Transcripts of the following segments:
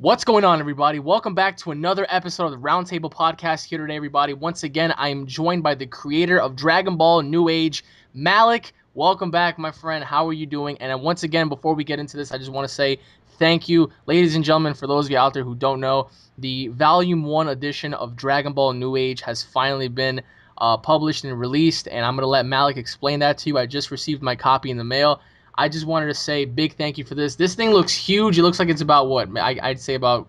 What's going on, everybody? Welcome back to another episode of the Roundtable Podcast here today, everybody. Once again, I am joined by the creator of Dragon Ball New Age, Malik. Welcome back, my friend. How are you doing? And once again, before we get into this, I just want to say thank you, ladies and gentlemen, for those of you out there who don't know, the Volume 1 edition of Dragon Ball New Age has finally been published and released, and I'm going to let Malik explain that to you. I just received my copy in the mail. I just wanted to say big thank you for this. This thing looks huge. It looks like it's about what? I'd say about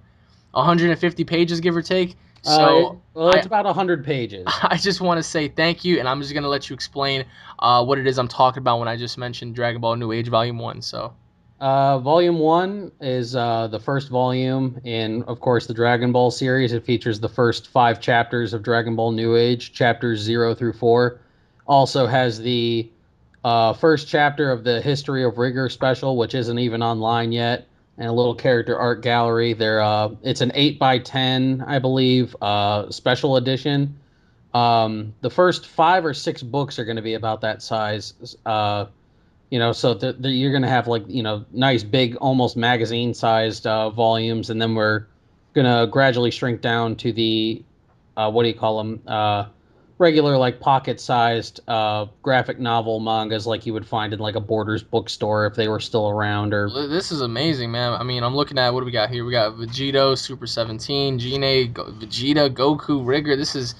150 pages, give or take. So It's about 100 pages. I just want to say thank you, and I'm just going to let you explain what it is I'm talking about when I just mentioned Dragon Ball New Age Volume 1. So, Volume 1 is the first volume in, of course, the Dragon Ball series. It features the first 5 chapters of Dragon Ball New Age, chapters 0 through 4. Also has the first chapter of the History of Rigor special, which isn't even online yet, and a little character art gallery. It's an 8x10, I believe, special edition. The first 5 or 6 books are going to be about that size. So you're going to have nice big, almost magazine-sized volumes, and then we're going to gradually shrink down to the what do you call them? Regular pocket-sized graphic novel mangas like you would find in a Borders bookstore if they were still around. Or this is amazing, man. I mean, I'm looking at what do we got here? We got Vegito, Super 17, Gene, Vegeta, Goku, Rigger. This is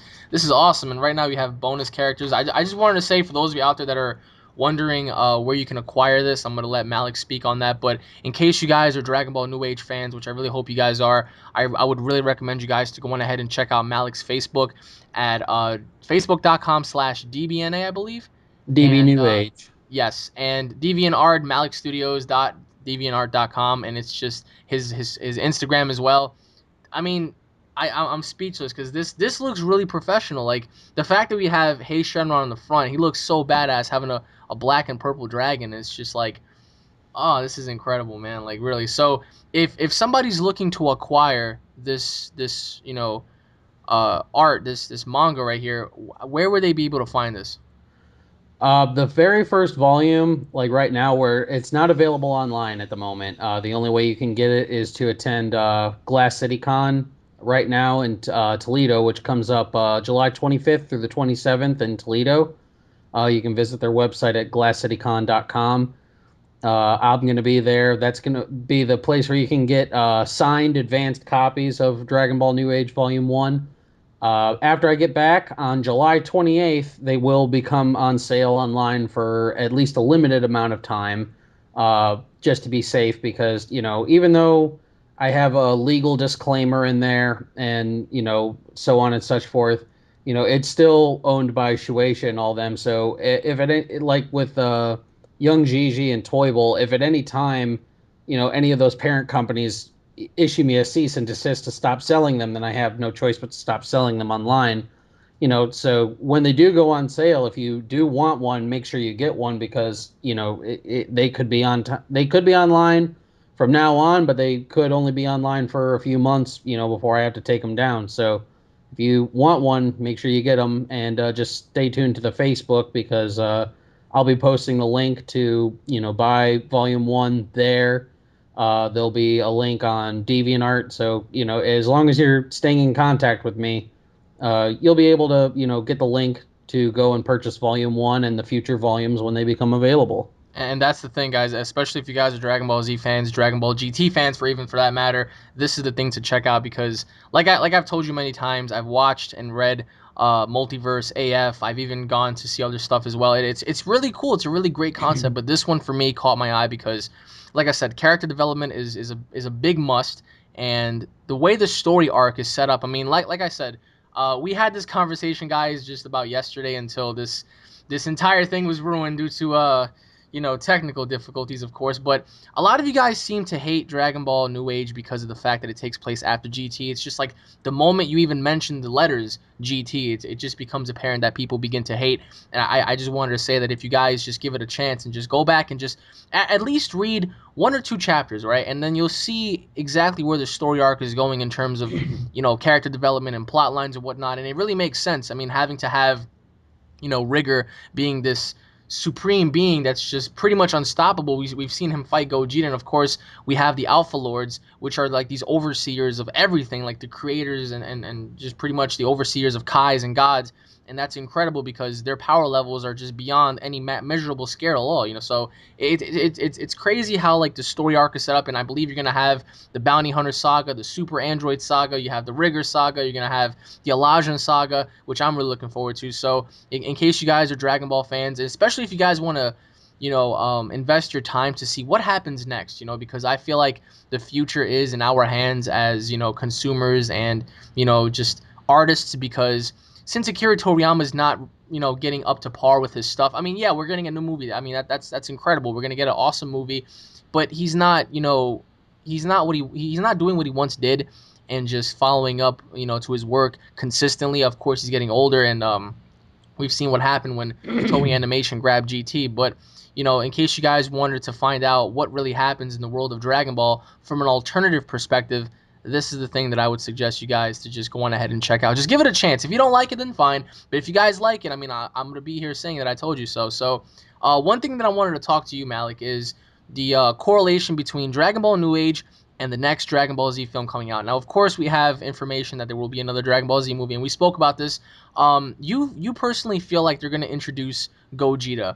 awesome. And right now we have bonus characters. I just wanted to say for those of you out there that are wondering where you can acquire this, I'm going to let Malik speak on that. But in case you guys are Dragon Ball New Age fans, which I really hope you guys are, I would really recommend you guys to go on ahead and check out Malik's Facebook at facebook.com/DBNA, I believe. DB And New Age. yes, and DeviantArt, malikstudios.deviantart.com, and it's just his Instagram as well. I mean, I'm speechless because this looks really professional. Like the fact that we have Hey Shenron on the front, he looks so badass having a black and purple dragon. It's just like, oh, this is incredible, man. Like really. So if somebody's looking to acquire this art, this manga right here, where would they be able to find this? The very first volume, like right now, where it's not available online at the moment. The only way you can get it is to attend Glass City Con right now in Toledo, which comes up July 25th through the 27th in Toledo. You can visit their website at glasscitycon.com. I'm going to be there. That's going to be the place where you can get signed advanced copies of Dragon Ball New Age Volume 1. After I get back on July 28th, they will become on sale online for at least a limited amount of time, just to be safe, because, even though I have a legal disclaimer in there and, so on and such forth, it's still owned by Shueisha and all them. So if it, like with Young Gigi and Toyble, if at any time, any of those parent companies issue me a cease and desist to stop selling them, then I have no choice but to stop selling them online. So when they do go on sale, if you do want one, make sure you get one, because they could be they could be online from now on, but they could only be online for a few months, before I have to take them down. So if you want one, make sure you get them, and just stay tuned to the Facebook, because I'll be posting the link to buy Volume 1 there. There'll be a link on DeviantArt, so as long as you're staying in contact with me, you'll be able to get the link to go and purchase Volume 1 and the future volumes when they become available. And that's the thing, guys, especially if you guys are Dragon Ball Z fans, Dragon Ball GT fans, for that matter, this is the thing to check out, because like I've told you many times, I've watched and read Multiverse AF. I've even gone to see other stuff as well. It's really cool. It's a really great concept, but this one for me caught my eye because, like I said, character development is a big must, and the way the story arc is set up. I mean, like I said, we had this conversation, guys, just about yesterday, until this entire thing was ruined due to technical difficulties, of course. But a lot of you guys seem to hate Dragon Ball New Age because of the fact that it takes place after GT. It's just like the moment you even mention the letters GT, it just becomes apparent that people begin to hate. And I just wanted to say that if you guys just give it a chance and just go back and just at least read 1 or 2 chapters, right? And then you'll see exactly where the story arc is going in terms of, character development and plot lines and whatnot. And it really makes sense. I mean, having to have, Rigger being this supreme being that's just pretty much unstoppable. We've seen him fight Gogeta, and of course we have the Alpha Lords, which are like these overseers of everything, like the creators and just pretty much the overseers of Kais and gods. And that's incredible because their power levels are just beyond any measurable scale at all. So it's crazy how like the story arc is set up, and I believe you're gonna have the Bounty Hunter saga, the Super Android saga, you have the Rigger saga, you're gonna have the Elijah saga, which I'm really looking forward to. So in case you guys are Dragon Ball fans, especially if you guys want to invest your time to see what happens next, because I feel like the future is in our hands as, consumers and, just artists, because since Akira Toriyama is not, getting up to par with his stuff, I mean, yeah, we're getting a new movie. I mean, that's incredible. We're going to get an awesome movie, but he's not, he's not doing what he once did and just following up, to his work consistently. Of course, he's getting older, and we've seen what happened when Toei Animation grabbed GT. But, in case you guys wanted to find out what really happens in the world of Dragon Ball from an alternative perspective, this is the thing that I would suggest you guys to just go on ahead and check out. Just give it a chance. If you don't like it, then fine. But if you guys like it, I mean, I'm going to be here saying that I told you so. So one thing that I wanted to talk to you, Malik, is the correlation between Dragon Ball New Age and the next Dragon Ball Z film coming out. Now, of course, we have information that there will be another Dragon Ball Z movie, and we spoke about this. You personally feel like they're going to introduce Gogeta,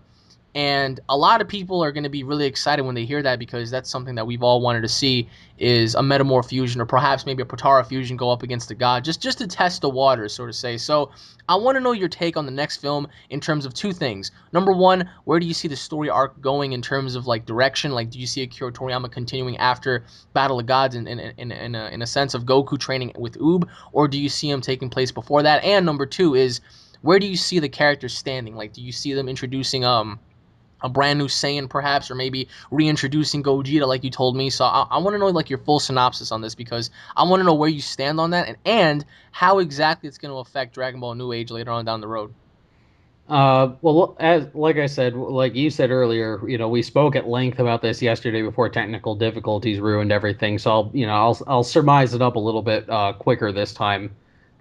and a lot of people are going to be really excited when they hear that, because that's something that we've all wanted to see, is a Metamorph fusion or perhaps maybe a Potara fusion go up against the god, just to test the waters, so to say. So I want to know your take on the next film in terms of two things. Number one, where do you see the story arc going in terms of like direction? Like, do you see Akira Toriyama continuing after Battle of Gods in a sense of Goku training with Oob, or do you see him taking place before that? And number two is, where do you see the characters standing? Like, do you see them introducing a brand new Saiyan perhaps, or maybe reintroducing Gogeta like you told me? So I want to know like your full synopsis on this, because I want to know where you stand on that, and how exactly it's going to affect Dragon Ball New Age later on down the road. Well, like I said, like you said earlier, we spoke at length about this yesterday before technical difficulties ruined everything. So I'll surmise it up a little bit quicker this time.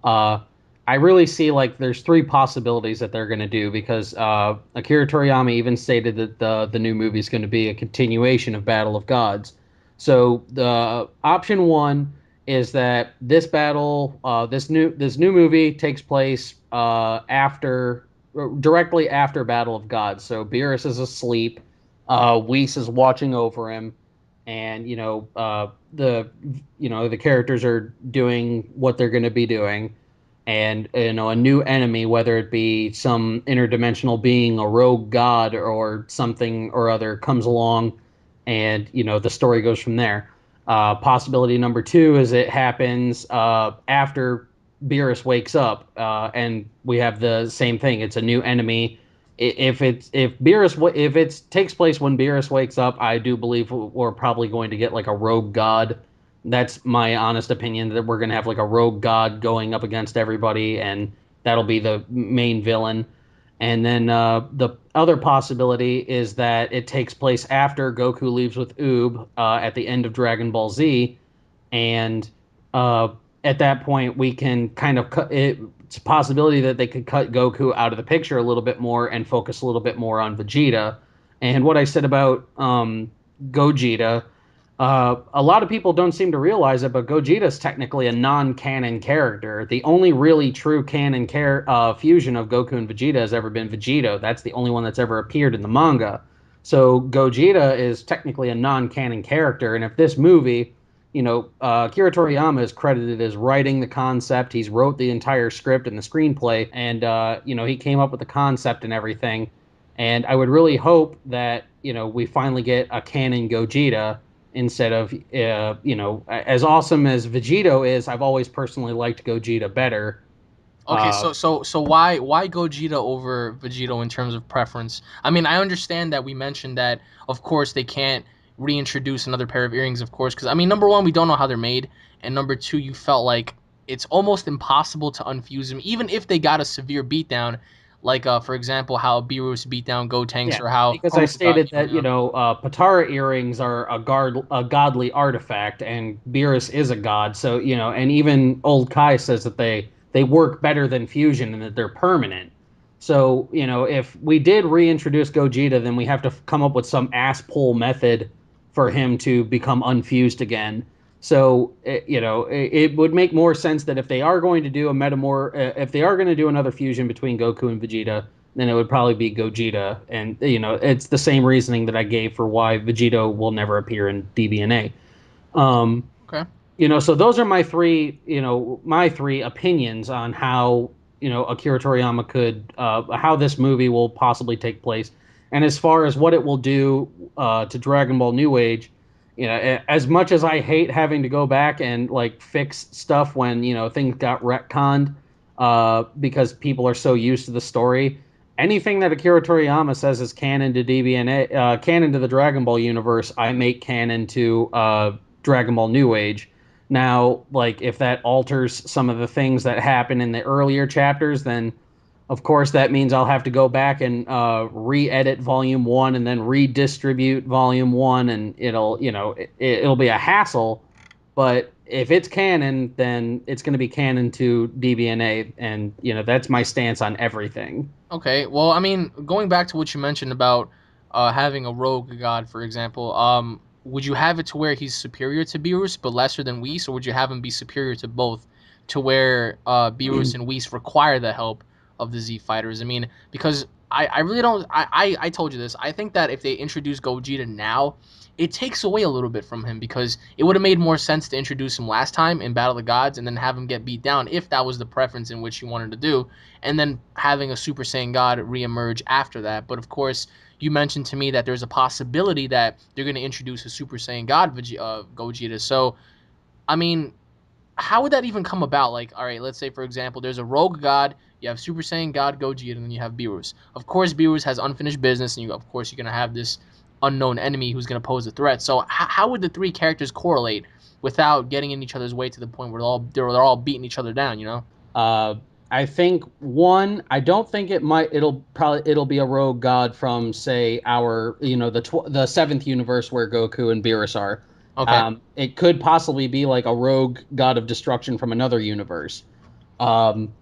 Uh, I really see like there's three possibilities that they're going to do, because Akira Toriyama even stated that the new movie is going to be a continuation of Battle of Gods. So the option one is that this new movie takes place directly after Battle of Gods. So Beerus is asleep, Whis is watching over him, and the characters are doing what they're going to be doing, and a new enemy, whether it be some interdimensional being, a rogue god, or something or other, comes along, and the story goes from there. Possibility number two is it happens after Beerus wakes up, and we have the same thing. It's a new enemy. If it takes place when Beerus wakes up, I do believe we're probably going to get like a rogue god. That's my honest opinion, that we're going to have like a rogue god going up against everybody, and that'll be the main villain. And then the other possibility is that it takes place after Goku leaves with Oob at the end of Dragon Ball Z, and at that point we can kind of cut it. It's a possibility that they could cut Goku out of the picture a little bit more and focus a little bit more on Vegeta. And what I said about Gogeta, a lot of people don't seem to realize it, but Gogeta is technically a non-canon character. The only really true canon fusion of Goku and Vegeta has ever been Vegito. That's the only one that's ever appeared in the manga. So Gogeta is technically a non-canon character, and if this movie, Akira Toriyama is credited as writing the concept. He's wrote the entire script and the screenplay, and he came up with the concept and everything. And I would really hope that we finally get a canon Gogeta, instead of as awesome as Vegito is. I've always personally liked Gogeta better. Okay, so why Gogeta over Vegito in terms of preference? I mean, I understand that we mentioned that, of course, they can't reintroduce another pair of earrings, of course, because I mean, number one, we don't know how they're made, and number two, you felt like it's almost impossible to unfuse them, even if they got a severe beatdown, like for example, how Beerus beat down Gotenks, Yeah, or how because I Kronika got stated even that down. Patara earrings are a godly artifact, and Beerus is a god. So and even Old Kai says that they work better than fusion and that they're permanent. So, if we did reintroduce Gogeta, then we have to come up with some ass pull method for him to become unfused again. So, it would make more sense that if they are going to do if they are going to do another fusion between Goku and Vegeta, then it would probably be Gogeta. And, it's the same reasoning that I gave for why Vegito will never appear in DBNA. Um, Okay. so those are my three opinions on how Akira Toriyama could how this movie will possibly take place, and as far as what it will do to Dragon Ball New Age, as much as I hate having to go back and like fix stuff when things got retconned because people are so used to the story. Anything that Akira Toriyama says is canon to DBNA, canon to the Dragon Ball universe, I make canon to Dragon Ball New Age. Now, like if that alters some of the things that happen in the earlier chapters, then of course that means I'll have to go back and re-edit Volume One and then redistribute Volume One, and it'll be a hassle. But if it's canon, then it's going to be canon to DBNA, and that's my stance on everything. Okay. Well, I mean, going back to what you mentioned about having a rogue god, for example, would you have it to where he's superior to Beerus but lesser than Whis, or would you have him be superior to both, to where Beerus and Whis require the help of the Z fighters? I mean, because I really don't. I told you this. I think that if they introduce Gogeta now, it takes away a little bit from him because it would have made more sense to introduce him last time in Battle of the Gods and then have him get beat down if that was the preference in which you wanted to do, and then having a Super Saiyan God reemerge after that. But of course, you mentioned to me that there's a possibility that they're going to introduce a Super Saiyan God Gogeta. So, I mean, how would that even come about? Like, all right, let's say for example, there's a rogue god, you have Super Saiyan God Gogeta, and then you have Beerus. Of course, Beerus has unfinished business, and of course, you're gonna have this unknown enemy who's gonna pose a threat. So, how would the three characters correlate without getting in each other's way to the point where they're all beating each other down? You know? Uh, I think one. I don't think it might. It'll be a rogue god from say our the seventh universe where Goku and Beerus are. Okay. It could possibly be like a rogue god of destruction from another universe. Um,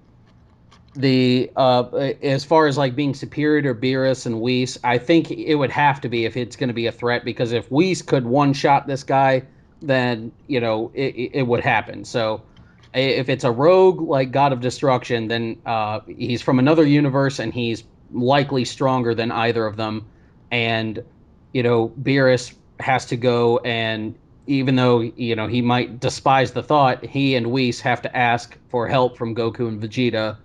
the As far as like being superior to Beerus and Whis, I think it would have to be if it's going to be a threat because if Whis could one shot this guy, then it would happen. So if it's a rogue like God of Destruction, then he's from another universe and he's likely stronger than either of them. And Beerus has to go and even though he might despise the thought, he and Whis have to ask for help from Goku and Vegeta,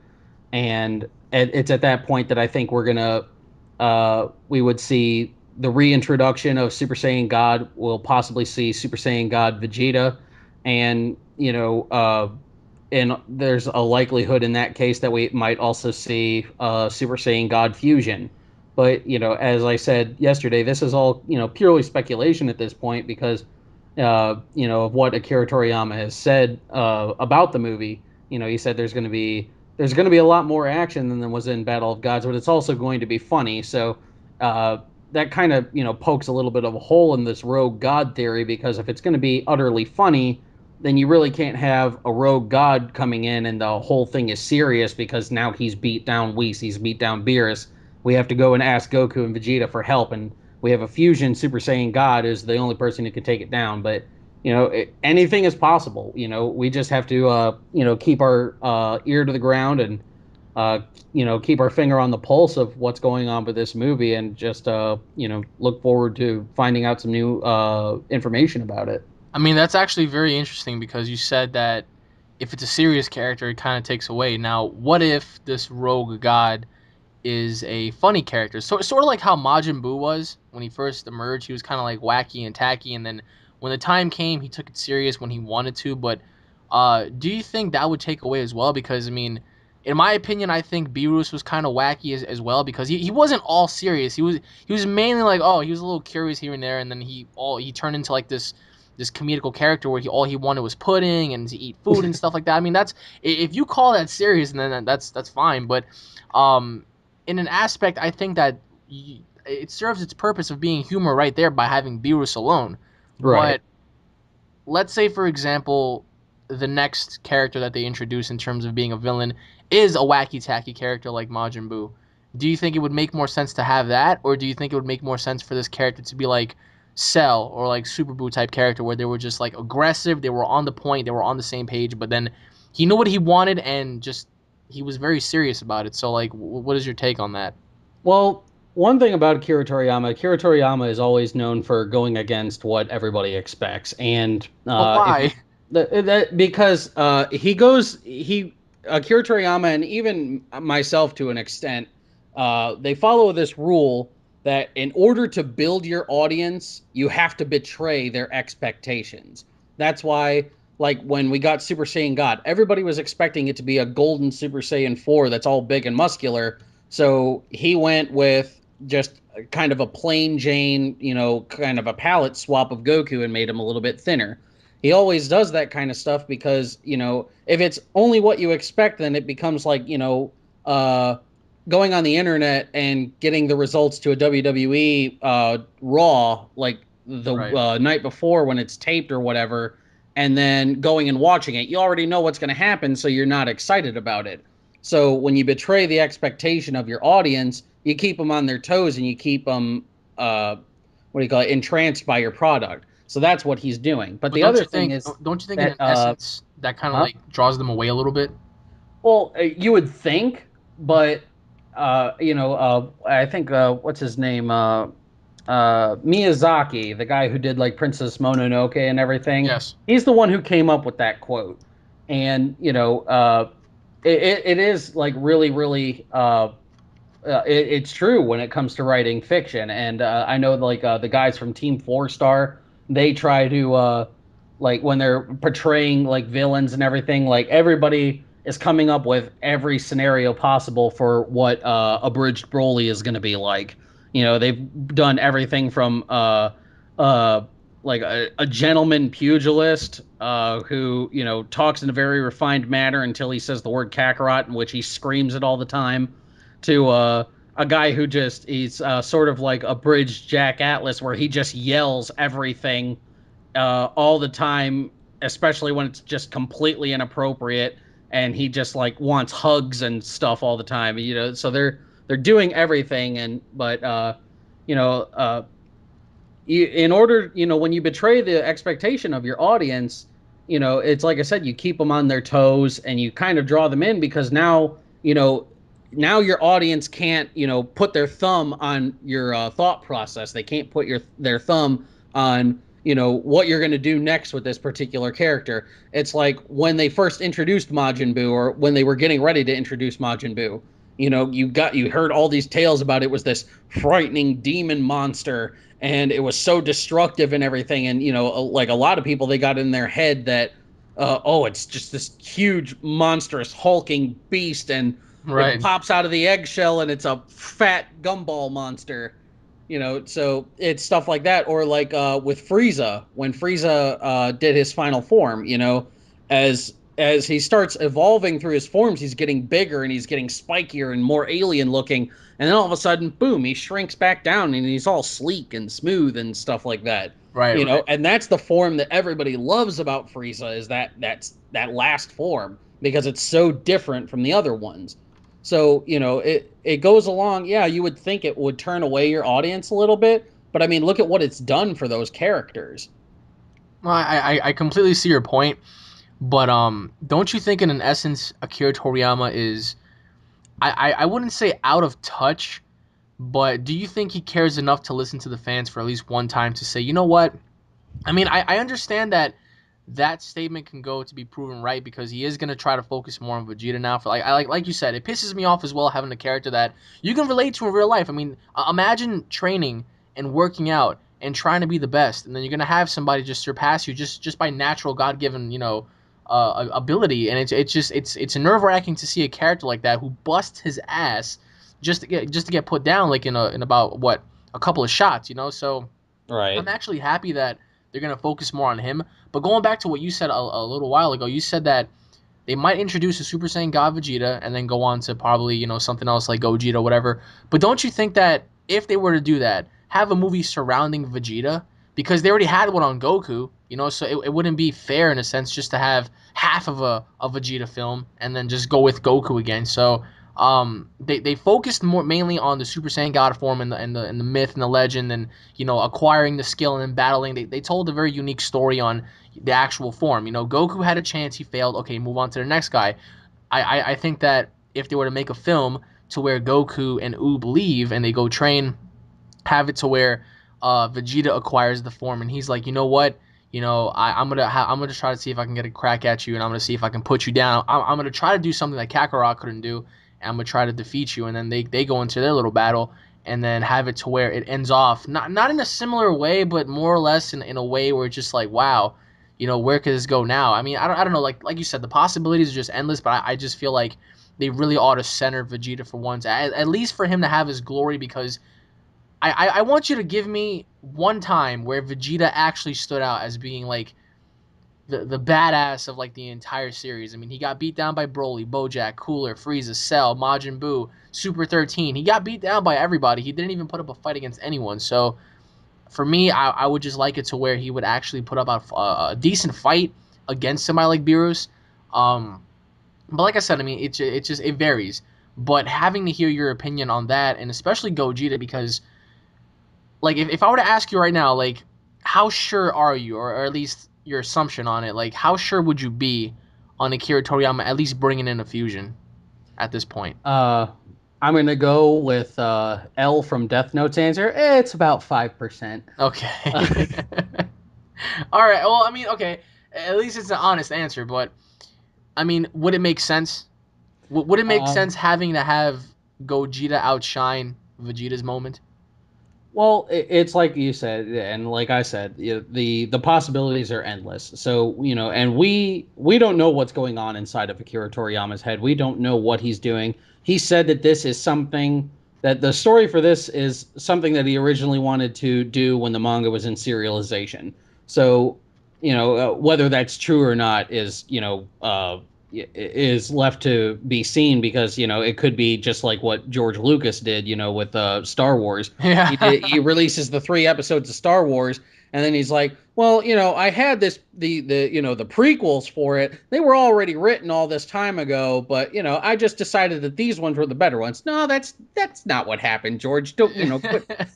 and it's at that point that I think we would see the reintroduction of Super Saiyan God. We'll possibly see Super Saiyan God Vegeta, and and there's a likelihood in that case that we might also see Super Saiyan God fusion. But as I said yesterday, this is all purely speculation at this point because of what Akira Toriyama has said about the movie. He said there's going to be a lot more action than there was in Battle of Gods, but it's also going to be funny. So that kind of pokes a little bit of a hole in this rogue god theory because if it's going to be utterly funny, then you really can't have a rogue god coming in and the whole thing is serious because now he's beat down Whis, he's beat down Beerus. We have to go and ask Goku and Vegeta for help, and we have a fusion Super Saiyan God is the only person who can take it down. But anything is possible. We just have to keep our ear to the ground and keep our finger on the pulse of what's going on with this movie, and just look forward to finding out some new information about it. I mean, that's actually very interesting because you said that if it's a serious character, it kind of takes away. Now, what if this rogue god is a funny character? So sort of like how Majin Buu was when he first emerged. He was kind of like wacky and tacky, and then when the time came, he took it serious when he wanted to. But do you think that would take away as well? Because I mean, in my opinion, I think Beerus was kind of wacky as well because he wasn't all serious. He was mainly like, oh, he was a little curious here and there, and then he turned into like this comedical character where all he wanted was pudding and to eat food and stuff like that. I mean, that's if you call that serious, then that's fine. But in an aspect, I think that it serves its purpose of being humor right there by having Beerus alone. Right. But let's say, for example, the next character that they introduce in terms of being a villain is a wacky tacky character like Majin Buu. Do you think it would make more sense to have that, or do you think it would make more sense for this character to be like Cell or like Super Boo type character, where they were just like aggressive, they were on the point, they were on the same page, but then he knew what he wanted and just he was very serious about it. So like, what is your take on that? Well, one thing about Akira Toriyama is always known for going against what everybody expects, and But if why? that because he goes he Akira Toriyama and even myself to an extent, they follow this rule that in order to build your audience, you have to betray their expectations. That's why, like when we got Super Saiyan God, everybody was expecting it to be a golden Super Saiyan 4 that's all big and muscular. So he went with just kind of a plain Jane, kind of a palette swap of Goku and made him a little bit thinner. He always does that kind of stuff because, if it's only what you expect, then it becomes like, uh, going on the internet and getting the results to a WWE Raw, like the Right. night before when it's taped or whatever, and then going and watching it. You already know what's going to happen, so you're not excited about it. So when you betray the expectation of your audience, you keep them on their toes and you keep them, what do you call it, entranced by your product. So that's what he's doing. But But the other thing is don't you think in that, an essence that kind of huh? like draws them away a little bit? Well, you would think, but I think what's his name, Miyazaki, the guy who did like Princess Mononoke and everything. Yes. He's the one who came up with that quote, and it is like really, really it's true when it comes to writing fiction. And I know like the guys from Team Four Star, they try to like when they're portraying like villains and everything, like everybody is coming up with every scenario possible for what abridged Broly is going to be like. They've done everything from like a gentleman pugilist who talks in a very refined manner until he says the word Kakarot, in which he screams it all the time, to a guy who just he's sort of like a bridge Jack Atlas, where he just yells everything all the time, especially when it's just completely inappropriate, and he just like wants hugs and stuff all the time. So they're doing everything, and but you know in order, when you betray the expectation of your audience, it's like I said, you keep them on their toes and you kind of draw them in, because now your audience can't, put their thumb on your thought process. They can't put their thumb on, what you're going to do next with this particular character. It's like when they first introduced Majin Buu, or when they were getting ready to introduce Majin Buu. You heard all these tales about it was this frightening demon monster, and it was so destructive and everything. And like a lot of people, they got in their head that it's just this huge monstrous hulking beast, and it Right. pops out of the eggshell and it's a fat gumball monster. So it's stuff like that. Or like with Frieza, when Frieza did his final form, as he starts evolving through his forms, he's getting bigger and he's getting spikier and more alien looking. And then all of a sudden, boom, he shrinks back down and he's all sleek and smooth and stuff like that. Right. Right. And that's the form that everybody loves about Frieza, is that last form, because it's so different from the other ones. So, it goes along. Yeah, you would think it would turn away your audience a little bit, but I mean, look at what it's done for those characters. Well, I completely see your point, but don't you think in an essence Akira Toriyama is I wouldn't say out of touch, but do you think he cares enough to listen to the fans for at least one time to say, you know what? I mean, I understand that that statement can go to be proven right because he is gonna try to focus more on Vegeta now. For like you said, it pisses me off as well having a character that you can relate to in real life. I mean, imagine training and working out and trying to be the best, and then you're gonna have somebody just surpass you just by natural God given ability, and it's nerve wracking to see a character like that who busts his ass just to get put down like in about what a couple of shots, so. I'm Right. actually happy that they're going to focus more on him. But going back to what you said a little while ago, you said that they might introduce a Super Saiyan God Vegeta and then go on to probably, something else like Gogeta or whatever. But don't you think that if they were to do that, have a movie surrounding Vegeta? Because they already had one on Goku, so it wouldn't be fair in a sense just to have half of a Vegeta film and then just go with Goku again. So They focused more mainly on the Super Saiyan God form and the myth and the legend and acquiring the skill and then battling. They told a very unique story on the actual form. Goku had a chance, he failed. Okay, move on to the next guy. I think that if they were to make a film to where Goku and Oob leave and they go train, have it to where Vegeta acquires the form and he's like, you know what? I'm gonna try to see if I can get a crack at you, and I'm gonna see if I can put you down. I'm gonna try to do something that Kakarot couldn't do, and I'm gonna try to defeat you. And then they go into their little battle, and then have it to where it ends off not in a similar way, but more or less in a way where it's just like, wow, where could this go now? I mean, I don't know, like you said, the possibilities are just endless. But I just feel like they really ought to center Vegeta for once, at least for him to have his glory, because I want you to give me one time where Vegeta actually stood out as being like the badass of like the entire series. I mean, he got beat down by Broly, Bojack, Cooler, Frieza, Cell, Majin Buu, Super 13. He got beat down by everybody. He didn't even put up a fight against anyone. So for me, I would just like it to where he would actually put up a decent fight against somebody like Beerus. Um, but like I said, I mean, it varies. But having to hear your opinion on that, and especially Gogeta, because like if I were to ask you right now, like how sure are you, or at least your assumption on it, like how sure would you be on Akira Toriyama at least bringing in a fusion at this point? Uh, I'm gonna go with L from Death Note's answer. It's about 5%. Okay. All right. Well, I mean, okay. At least it's an honest answer, but I mean, would it make sense? Would it make Um, sense having to have Gogeta outshine Vegeta's moment? Well, it's like you said, and like I said, the possibilities are endless. So and we don't know what's going on inside of Akira Toriyama's head. We don't know what he's doing. He said that this is something that the story for this is something that he originally wanted to do when the manga was in serialization. So whether that's true or not is left to be seen, because it could be just like what George Lucas did with Star Wars. Yeah. He releases the 3 episodes of Star Wars, and then he's like, well, I had the prequels for it. They were already written all this time ago, but I just decided that these ones were the better ones. No, that's not what happened, George. Don't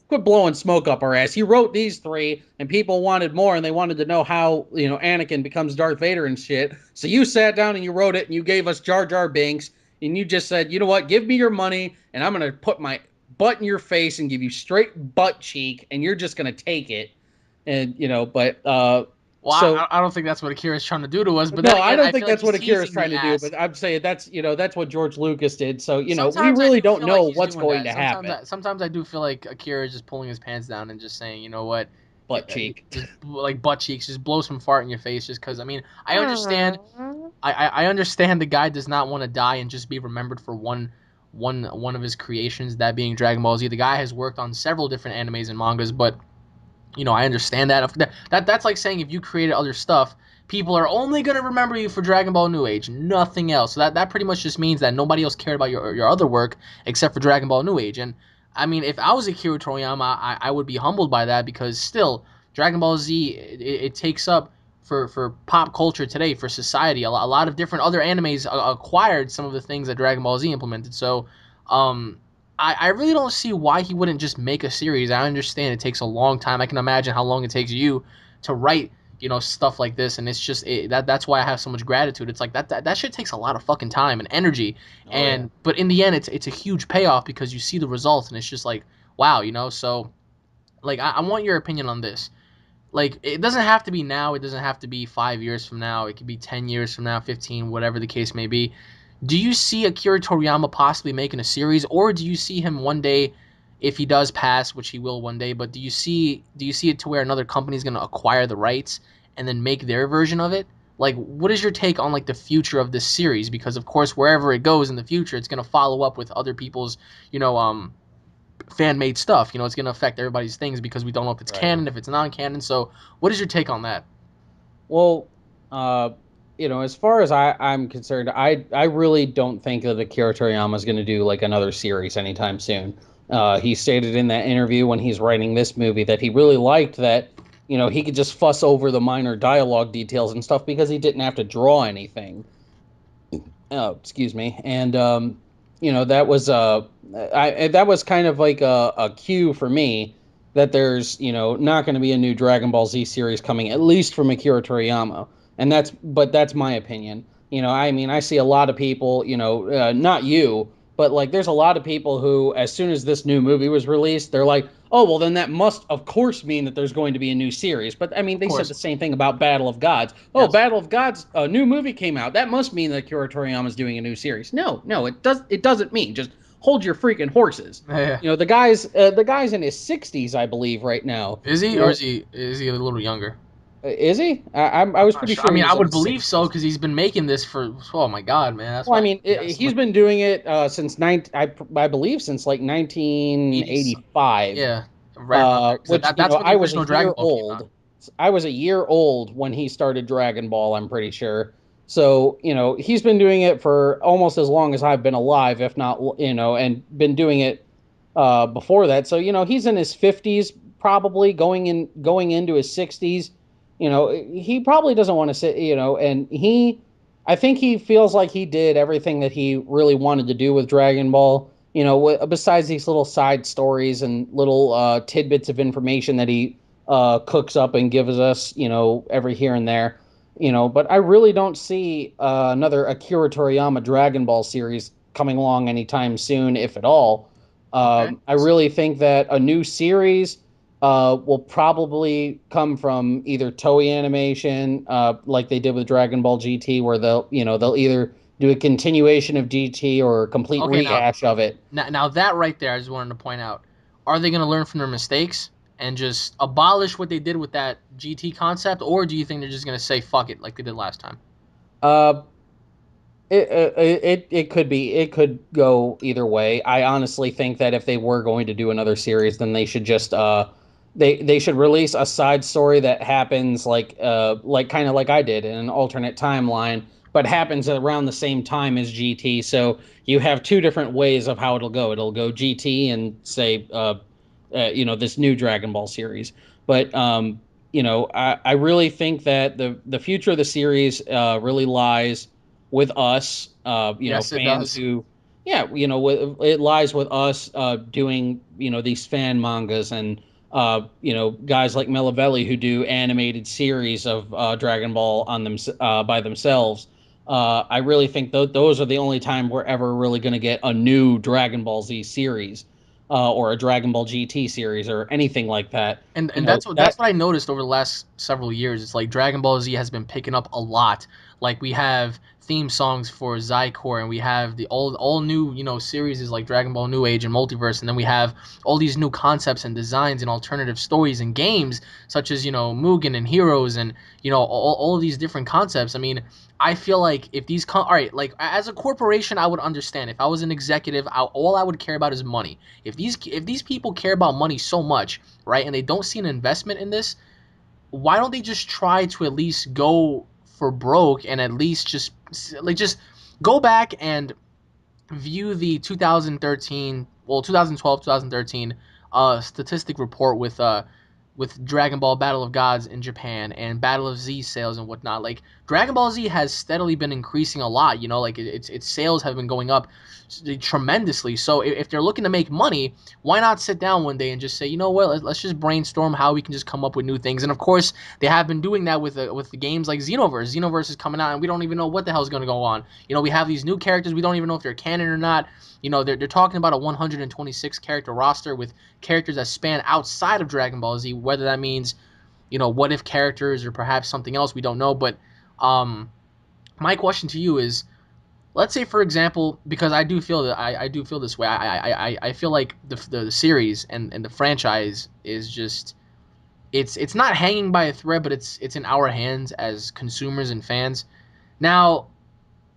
quit blowing smoke up our ass. He wrote these 3, and people wanted more, and they wanted to know how Anakin becomes Darth Vader and shit. So you sat down and you wrote it, and you gave us Jar Jar Binks, and you just said, you know what, give me your money, and I'm gonna put my butt in your face and give you straight butt cheek, and you're just gonna take it. And but Well, so I don't think that's what Akira's trying to do to us, but then no, I again, don't I think feel like that's he's what Akira's teasing trying the to do. ass. But I'm saying that's what George Lucas did. So we Sometimes I really do don't feel like know he's what's doing going that. to happen. Sometimes I do feel like Akira is just pulling his pants down and just saying, you know what, Butt cheek. just like butt cheeks, just blow some fart in your face, just because. I mean, I understand. I understand the guy does not want to die and just be remembered for one of his creations, that being Dragon Ball Z. The guy has worked on several different animes and mangas, but I understand that. That's like saying if you created other stuff, people are only gonna remember you for Dragon Ball New Age, nothing else. So that pretty much just means that nobody else cared about your other work except for Dragon Ball New Age. And I mean, if I was Akira Toriyama, I would be humbled by that, because still Dragon Ball Z, it takes up for pop culture today, for society. A lot of different other animes acquired some of the things that Dragon Ball Z implemented. So um I really don't see why he wouldn't just make a series. I understand it takes a long time. I can imagine how long it takes you to write, stuff like this, and it's just that's why I have so much gratitude. It's like that shit takes a lot of fucking time and energy, Oh yeah. and but in the end, it's a huge payoff because you see the results, and it's just like wow. So like I want your opinion on this. Like it doesn't have to be now. It doesn't have to be 5 years from now. It could be 10 years from now, 15, whatever the case may be. Do you see Akira Toriyama possibly making a series, or do you see him one day, if he does pass, which he will one day, but do you see it to where another company is going to acquire the rights and then make their version of it? Like, what is your take on like the future of this series? Because of course, wherever it goes in the future, it's going to follow up with other people's, you know, fan made stuff. It's going to affect everybody's things because we don't know if it's Right. canon, if it's non canon. So, what is your take on that? Well, uh, as far as I'm concerned, I really don't think that Akira Toriyama is going to do like another series anytime soon. He stated in that interview when he's writing this movie that he really liked that, he could just fuss over the minor dialogue details and stuff because he didn't have to draw anything. Oh, excuse me. And that was that was kind of like a cue for me that there's not going to be a new Dragon Ball Z series coming, at least from Akira Toriyama. And that's my opinion. I mean, I see a lot of people, not you, but like there's a lot of people who, as soon as this new movie was released, they're like, oh, well, then that must, of course, mean that there's going to be a new series. But I mean, Of they said course. the same thing about Battle of Gods. Oh, Yes. Battle of Gods, a new movie came out. That must mean that Akira Toriyama is doing a new series. No, no, it does. It doesn't mean. Just hold your freaking horses. Yeah. The guy's in his 60s, I believe, right now. Is he, You or know, is he a little younger? is he? I I'm was not pretty sure. I sure he mean, I was in would his believe so 60s. because he's been making this for. Oh my God, man, that's Well, I why mean, you gotta he's look been doing it since I believe since like 80s. 1985. Yeah, right around there. Because Which that's when the I was a original year Dragon Ball came out. old. I was a year old when he started Dragon Ball. I'm pretty sure. So he's been doing it for almost as long as I've been alive, if not and been doing it before that. So he's in his 50s, probably going into his 60s. He probably doesn't want to sit. And I think he feels like he did everything that he really wanted to do with Dragon Ball. Besides these little side stories and little tidbits of information that he cooks up and gives us, every here and there. But I really don't see another Akira Toriyama Dragon Ball series coming along anytime soon, if at all. Okay. I really think that a new series will probably come from either Toei Animation, like they did with Dragon Ball GT, where they'll either do a continuation of GT or a complete Okay. Now, rehash of it. now that right there, I just wanted to point out: are they going to learn from their mistakes and just abolish what they did with that GT concept, or do you think they're just going to say fuck it like they did last time? Uh, it could be, it could go either way. I honestly think that if they were going to do another series, then they should just they should release a side story that happens like kind of like I did in an alternate timeline, but happens around the same time as GT. So you have two different ways of how it'll go. It'll go GT and say this new Dragon Ball series. But I really think that the future of the series really lies with us, Yes, it fans does. who, yeah, it lies with us doing, these fan mangas and, guys like Melavelli who do animated series of Dragon Ball on them by themselves. I really think those are the only time we're ever really going to get a new Dragon Ball Z series, or a Dragon Ball GT series or anything like that. And that's what I noticed over the last several years. It's like Dragon Ball Z has been picking up a lot. Like we have theme songs for Zycore, and we have the all new series is like Dragon Ball New Age and Multiverse, and then we have all these new concepts and designs and alternative stories and games such as Mugen and Heroes and all of these different concepts. I mean, I feel like if all right, like as a corporation, I would understand. If I was an executive, all I would care about is money. If these people care about money so much, right, and they don't see an investment in this, why don't they just try to at least go for broke and at least just go back and view the 2013, well, 2012, 2013 statistic report with Dragon Ball Battle of Gods in Japan and Battle of Z sales and whatnot. Like Dragon Ball Z has steadily been increasing a lot. Like its sales have been going up tremendously. So if they're looking to make money, why not sit down one day and just say, you know what, let's just brainstorm how we can just come up with new things. And of course, they have been doing that with the games like Xenoverse. Xenoverse is coming out, and we don't even know what the hell is going to go on. We have these new characters. We don't even know if they're canon or not. They're talking about a 126 character roster with characters that span outside of Dragon Ball Z. Whether that means, what if characters or perhaps something else, we don't know. But um, my question to you is, let's say for example, because I do feel that I do feel this way. I feel like the series and the franchise is just it's not hanging by a thread, but it's in our hands as consumers and fans. Now,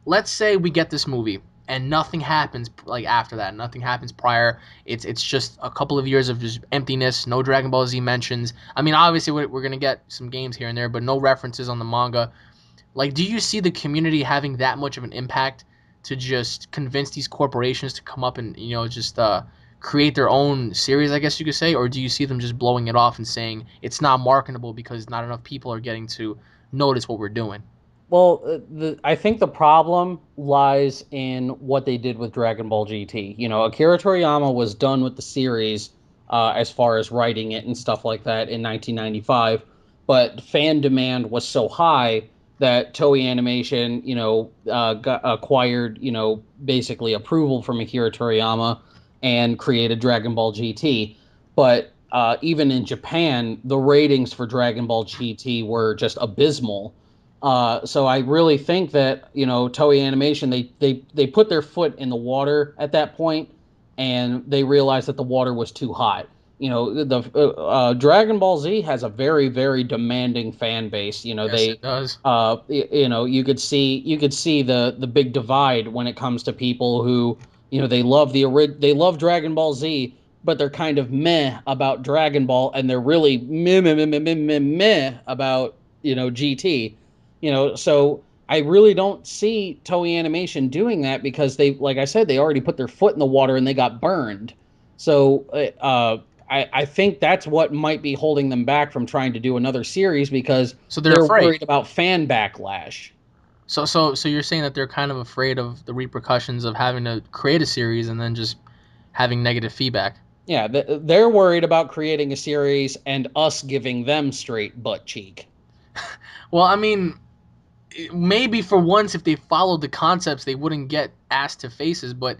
let's say we get this movie and nothing happens like after that. Nothing happens prior. It's just a couple of years of just emptiness. No Dragon Ball Z mentions. I mean, obviously we're gonna get some games here and there, but no references on the manga. Like, do you see the community having that much of an impact to just convince these corporations to come up and just create their own series? I guess you could say, or do you see them just blowing it off and saying it's not marketable because not enough people are getting to notice what we're doing? Well, I think the problem lies in what they did with Dragon Ball GT. Akira Toriyama was done with the series as far as writing it and stuff like that in 1995, but fan demand was so high that Toei Animation, acquired, basically approval from Akira Toriyama and created Dragon Ball GT. But even in Japan, the ratings for Dragon Ball GT were just abysmal. So I really think that Toei Animation they put their foot in the water at that point, and they realized that the water was too hot. The Dragon Ball Z has a very very demanding fan base. Yes, it does. You could see the big divide when it comes to people who they love Dragon Ball Z, but they're kind of meh about Dragon Ball, and they're really meh meh meh meh meh meh, meh about GT. So I really don't see Toei Animation doing that because like I said, they already put their foot in the water and they got burned. So I think that's what might be holding them back from trying to do another series because So they're they're afraid. worried about fan backlash. So you're saying that they're kind of afraid of the repercussions of having to create a series and then just having negative feedback. Yeah, they're worried about creating a series and us giving them straight butt cheek. Well, I mean, maybe for once, if they followed the concepts, they wouldn't get ass to faces. But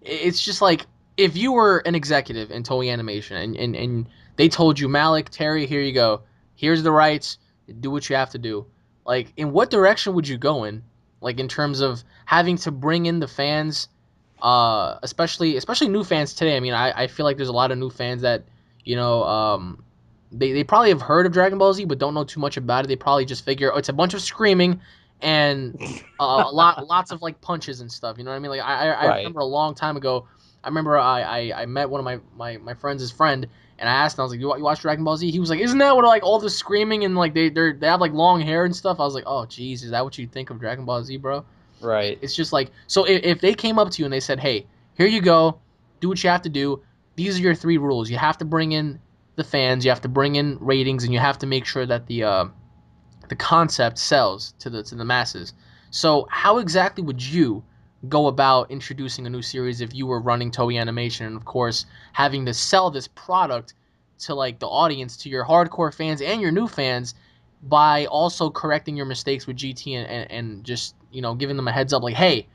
it's just like if you were an executive in Toei Animation and they told you, Malik, Terry, here you go. Here's the rights. Do what you have to do. Like, in what direction would you go in? Like, in terms of having to bring in the fans, especially new fans today. I mean, I feel like there's a lot of new fans that, you know, they probably have heard of Dragon Ball Z but don't know too much about it. They probably just figure, oh, it's a bunch of screaming and lots of like punches and stuff. You know what I mean? Like I Right. remember a long time ago. I remember I met one of my friends' friend, and I asked him, I was like, you watch Dragon Ball Z? He was like, isn't that what like all the screaming and like they have like long hair and stuff? I was like, oh jeez, is that what you think of Dragon Ball Z, bro? Right. It's just like, so if they came up to you and they said, hey, here you go, do what you have to do. These are your three rules. You have to bring in the fans, you have to bring in ratings, and you have to make sure that the concept sells to the masses. So how exactly would you go about introducing a new series if you were running Toei Animation and of course having to sell this product to like the audience, to your hardcore fans and your new fans, by also correcting your mistakes with GT and just giving them a heads up like, hey,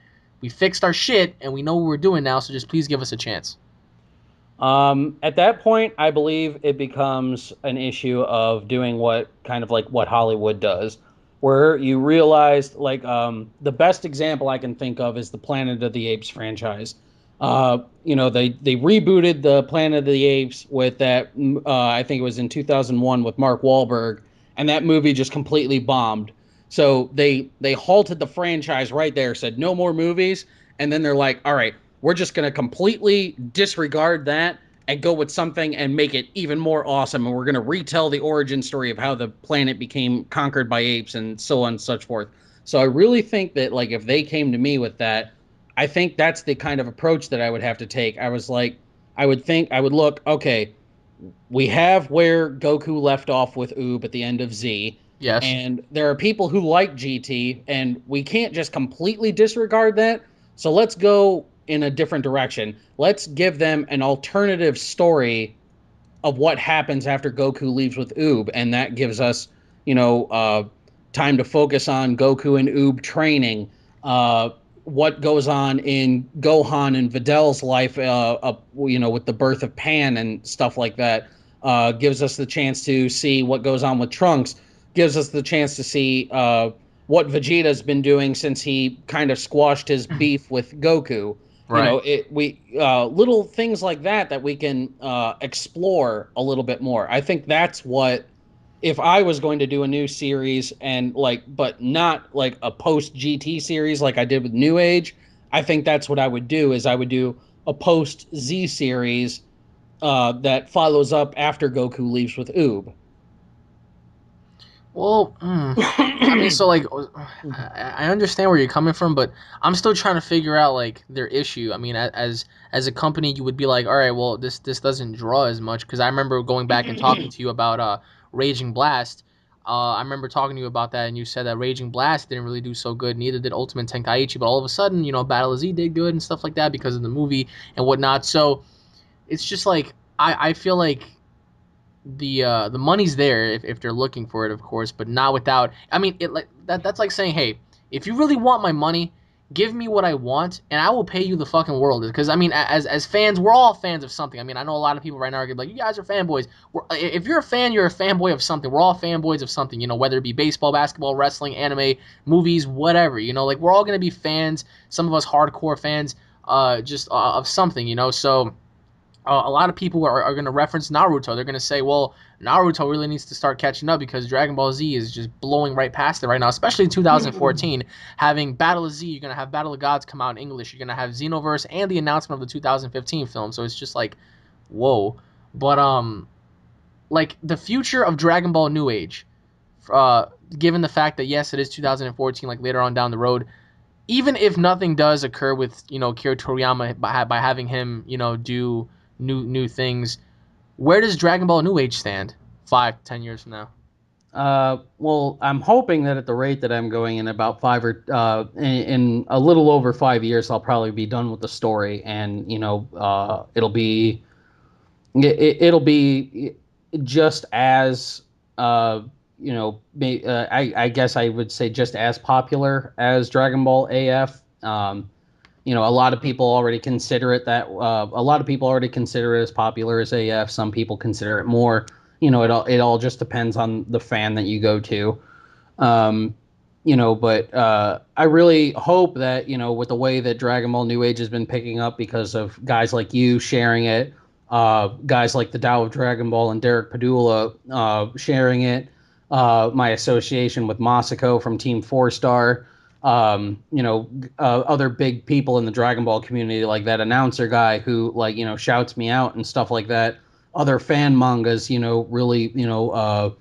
we fixed our shit and we know what we're doing now, so just please give us a chance. At that point, I believe it becomes an issue of doing what kind of like what Hollywood does, where you realize like the best example I can think of is the Planet of the Apes franchise. They rebooted the Planet of the Apes with that. I think it was in 2001 with Mark Wahlberg, and that movie just completely bombed. So they halted the franchise right there, said no more movies, and then they're like, all right, we're just going to completely disregard that and go with something and make it even more awesome. And we're going to retell the origin story of how the planet became conquered by apes and so on and such forth. So I really think that like if they came to me with that, I think that's the kind of approach that I would have to take. I was like, I would look, okay, we have where Goku left off with Oob at the end of Z. Yes. And there are people who like GT, and we can't just completely disregard that. So let's go in a different direction. Let's give them an alternative story of what happens after Goku leaves with Oob, and that gives us, you know, uh, time to focus on Goku and Oob training. What goes on in Gohan and Vidal's life, with the birth of Pan and stuff like that, gives us the chance to see what goes on with Trunks. Gives us the chance to see what Vegeta's been doing since he kind of squashed his beef with Goku. Right. We little things like that we can explore a little bit more. I think that's what, if I was going to do a new series and like, but not like a post GT series like I did with New Age, I think that's what I would do. Is I would do a post Z series that follows up after Goku leaves with Oob. Well, I mean, so like, I understand where you're coming from, but I'm still trying to figure out like their issue. I mean, as a company, you would be like, all right, well, this doesn't draw as much because I remember going back and talking to you about Raging Blast. I remember talking to you about that, and you said that Raging Blast didn't really do so good. Neither did Ultimate Tenkaichi. But all of a sudden, Battle of Z did good and stuff like that because of the movie and whatnot. So it's just like I feel like the money's there if they're looking for it, of course, but not without. I mean, it like that's like saying, hey, if you really want my money, give me what I want, and I will pay you the fucking world. Because I mean, as fans, we're all fans of something. I mean, I know a lot of people right now are gonna be like, you guys are fanboys. If you're a fan, you're a fanboy of something. We're all fanboys of something. Whether it be baseball, basketball, wrestling, anime, movies, whatever. Like we're all gonna be fans. Some of us hardcore fans, just of something. So a lot of people are going to reference Naruto. They're going to say, well, Naruto really needs to start catching up because Dragon Ball Z is just blowing right past it right now, especially in 2014. Having Battle of Z, you're going to have Battle of Gods come out in English. You're going to have Xenoverse and the announcement of the 2015 film. So it's just like, whoa. But, like, the future of Dragon Ball New Age, given the fact that, yes, it is 2014, like later on down the road, even if nothing does occur with Kira Toriyama by having him do new things, where does Dragon Ball New Age stand 5-10 years from now? Well, I'm hoping that at the rate that I'm going in about in a little over 5 years, I'll probably be done with the story, and it'll be just as I guess I would say just as popular as Dragon Ball AF. A lot of people already consider it that a lot of people already consider it as popular as AF. Some people consider it more. It all just depends on the fan that you go to. Um, but I really hope that, with the way that Dragon Ball New Age has been picking up because of guys like you sharing it, guys like the Tao of Dragon Ball and Derek Padula sharing it, my association with Masako from Team 4 Star, other big people in the Dragon Ball community, like that announcer guy who, like, shouts me out and stuff like that. Other fan mangas, really, giving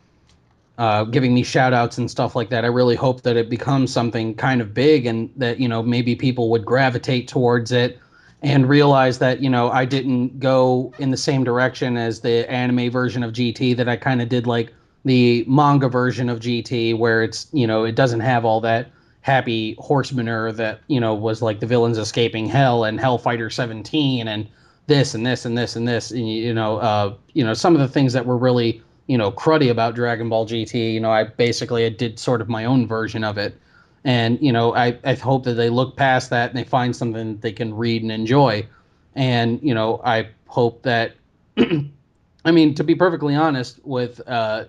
me shout outs and stuff like that. I really hope that it becomes something kind of big and that, maybe people would gravitate towards it and realize that, I didn't go in the same direction as the anime version of GT, that I kind of did like the manga version of GT, where it's, it doesn't have all that happy horsemanner that, was like the villains escaping hell and Hellfighter 17 and this and this and this and this. And, some of the things that were really, cruddy about Dragon Ball GT. I did sort of my own version of it. And, I hope that they look past that and they find something that they can read and enjoy. And, I hope that, I mean, to be perfectly honest, with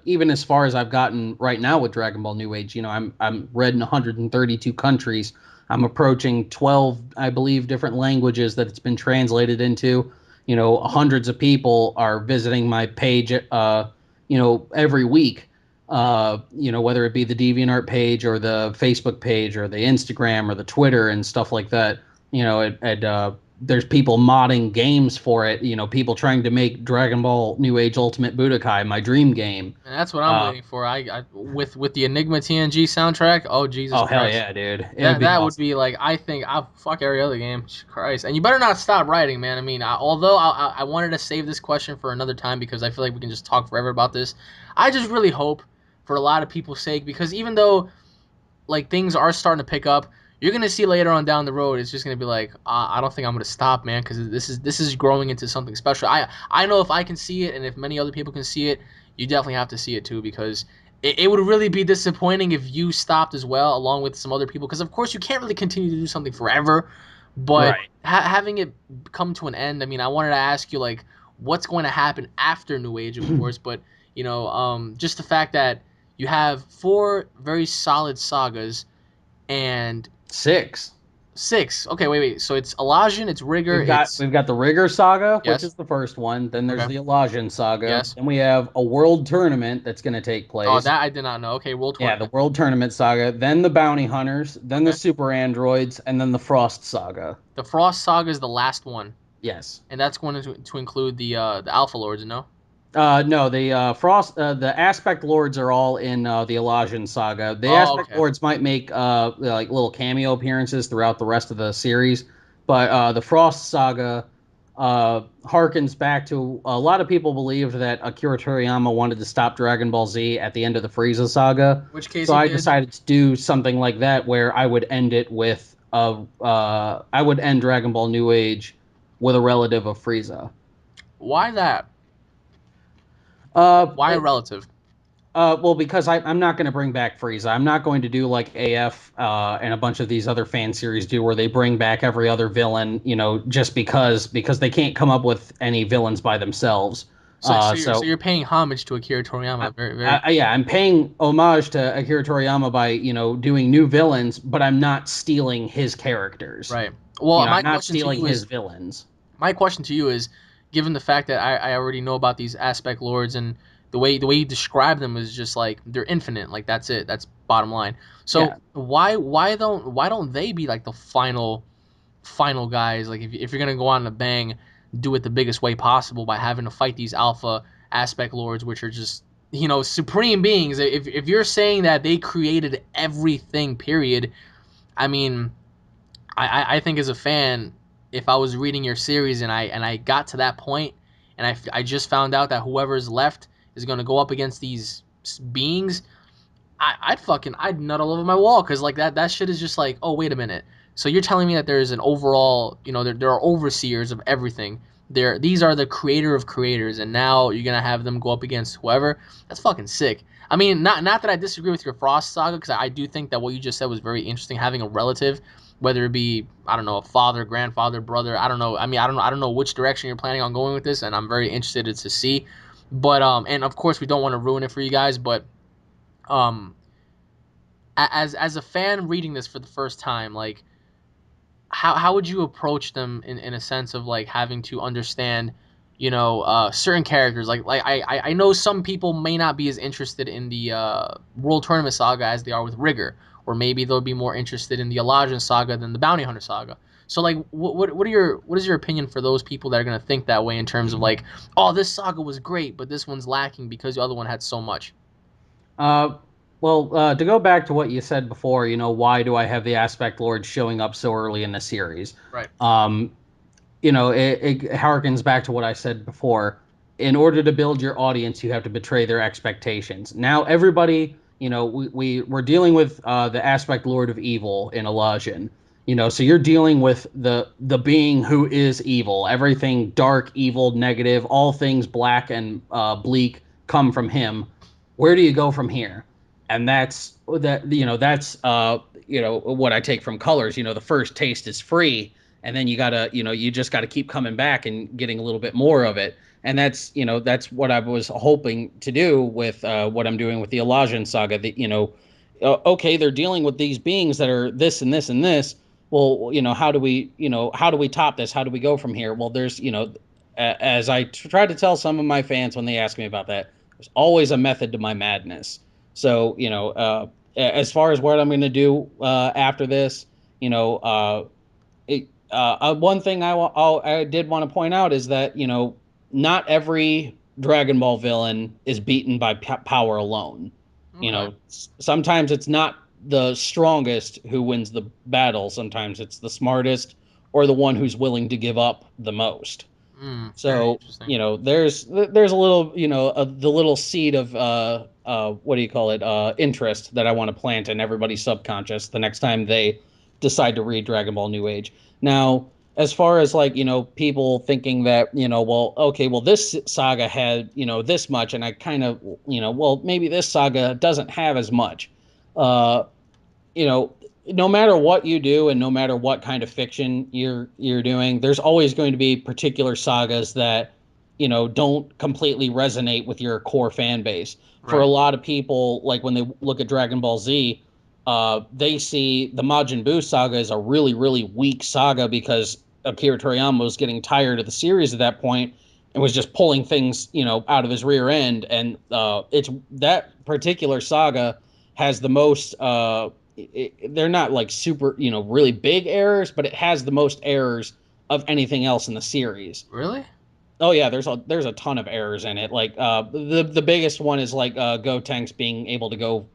even as far as I've gotten right now with Dragon Ball New Age, I'm read in 132 countries. I'm approaching 12, I believe, different languages that it's been translated into. Hundreds of people are visiting my page, every week. Whether it be the DeviantArt page or the Facebook page or the Instagram or the Twitter and stuff like that. There's people modding games for it. People trying to make Dragon Ball New Age Ultimate Budokai my dream game. And that's what I'm waiting for. I with the Enigma TNG soundtrack. Oh Jesus Oh hell Christ! yeah, dude! It'd That be that would awesome. be like, I think I'll fuck every other game. Christ, and you better not stop writing, man. I mean, although I wanted to save this question for another time because I feel like we can just talk forever about this. I just really hope, for a lot of people's sake, because even though like things are starting to pick up, you're gonna see later on down the road, it's just gonna be like, I don't think I'm gonna stop, man, because this is growing into something special. I know if I can see it, and if many other people can see it, you definitely have to see it too, because it would really be disappointing if you stopped as well, along with some other people, because of course you can't really continue to do something forever, but Right. having it come to an end. I mean, I wanted to ask you like what's going to happen after New Age, of course, but just the fact that you have four very solid sagas and Six. six. Okay, wait. So it's Elijah, it's Rigger, We've got it's we've got the Rigger Saga, which yes, is the first one. Then there's okay, the Elijah Saga. yes. Then we have a world tournament that's going to take Oh, place. that I did not know. Okay, World Yeah, the Tournament. World Tournament Saga, then the Bounty Hunters, then the Okay, Super Androids, and then the Frost Saga. the Frost Saga is the last one, Yes. and that's going to include the Alpha Lords. No. No, the Aspect Lords are all in the Elijah Saga. The Oh, Aspect okay. Lords might make like little cameo appearances throughout the rest of the series, but the Frost Saga harkens back to a lot of people believed that Akira Toriyama wanted to stop Dragon Ball Z at the end of the Frieza saga. Which case So he I did. decided to do something like that where I would end it with I would end Dragon Ball New Age with a relative of Frieza. Why that? Uh, Why a relative? well, because I'm not going to bring back Frieza. I'm not going to do like AF and a bunch of these other fan series do, where they bring back every other villain, just because they can't come up with any villains by themselves. So So you're paying homage to Akira Toriyama. Very very yeah, cool. I'm paying homage to Akira Toriyama by doing new villains, but I'm not stealing his characters. Right. Well, I'm my not question to stealing you is his villains. my question to you is, given the fact that I already know about these aspect lords and the way you describe them is just like they're infinite, like that's it, that's bottom line. So Yeah. why don't they be like the final guys? Like if you're gonna go on a bang, do it the biggest way possible by having to fight these alpha aspect lords, which are just supreme beings. If you're saying that they created everything, period, I mean, I think as a fan, if I was reading your series and I got to that point and I just found out that whoever's left is gonna go up against these beings, I'd nut all over my wall because like that shit is just like, oh wait a minute. So you're telling me that there's an overall, there are overseers of everything. These are the creator of creators, and now you're gonna have them go up against whoever. That's fucking sick. I mean, not that I disagree with your Frost saga, because I do think that what you just said was very interesting. Having a relative, whether it be, I don't know, a father, grandfather, brother, I don't know. I mean, I don't know which direction you're planning on going with this, and I'm very interested to see. But and of course we don't want to ruin it for you guys, but um as a fan reading this for the first time, like how would you approach them in a sense of like having to understand, certain characters? Like I know some people may not be as interested in the World Tournament saga as they are with Rigor, or maybe they'll be more interested in the Elijah saga than the Bounty Hunter saga. So like what is your opinion for those people that are gonna think that way in terms of like, oh, this saga was great, but this one's lacking because the other one had so much. Uh, well, to go back to what you said before, why do I have the Aspect Lord showing up so early in the series? Right. Um, it harkens back to what I said before. In order to build your audience, you have to betray their expectations. Now, everybody, we're dealing with the Aspect Lord of Evil in Elijah. So you're dealing with the being who is evil. Everything dark, evil, negative, all things black and bleak come from him. Where do you go from here? And that's what I take from Colors. The first taste is free, and then you just gotta keep coming back and getting a little bit more of it. And that's what I was hoping to do with what I'm doing with the Elijah saga. That okay, they're dealing with these beings that are this and this and this. Well, how do we top this? How do we go from here? Well, there's as I try to tell some of my fans when they ask me about that, there's always a method to my madness. So as far as what I'm going to do after this, one thing I did want to point out is that not every Dragon Ball villain is beaten by power alone. Okay. Sometimes it's not the strongest who wins the battle. Sometimes it's the smartest or the one who's willing to give up the most. Very So interesting. there's a little the little seed of what do you call it interest that I want to plant in everybody's subconscious the next time they decide to read Dragon Ball New Age. Now, as far as like people thinking that well, okay, well, this saga had this much, and I kind of well, maybe this saga doesn't have as much. Uh, you know, no matter what you do and no matter what kind of fiction you're doing, there's always going to be particular sagas that don't completely resonate with your core fan base. For a Right. lot of people, like when they look at Dragon Ball Z, they see the Majin Buu saga as a really really weak saga because Akira Toriyama was getting tired of the series at that point and was just pulling things out of his rear end, and it's that particular saga has the most they're not like super, really big errors, but it has the most errors of anything else in the series. Really? Oh yeah, there's a ton of errors in it. Like the biggest one is like Gotenks being able to go,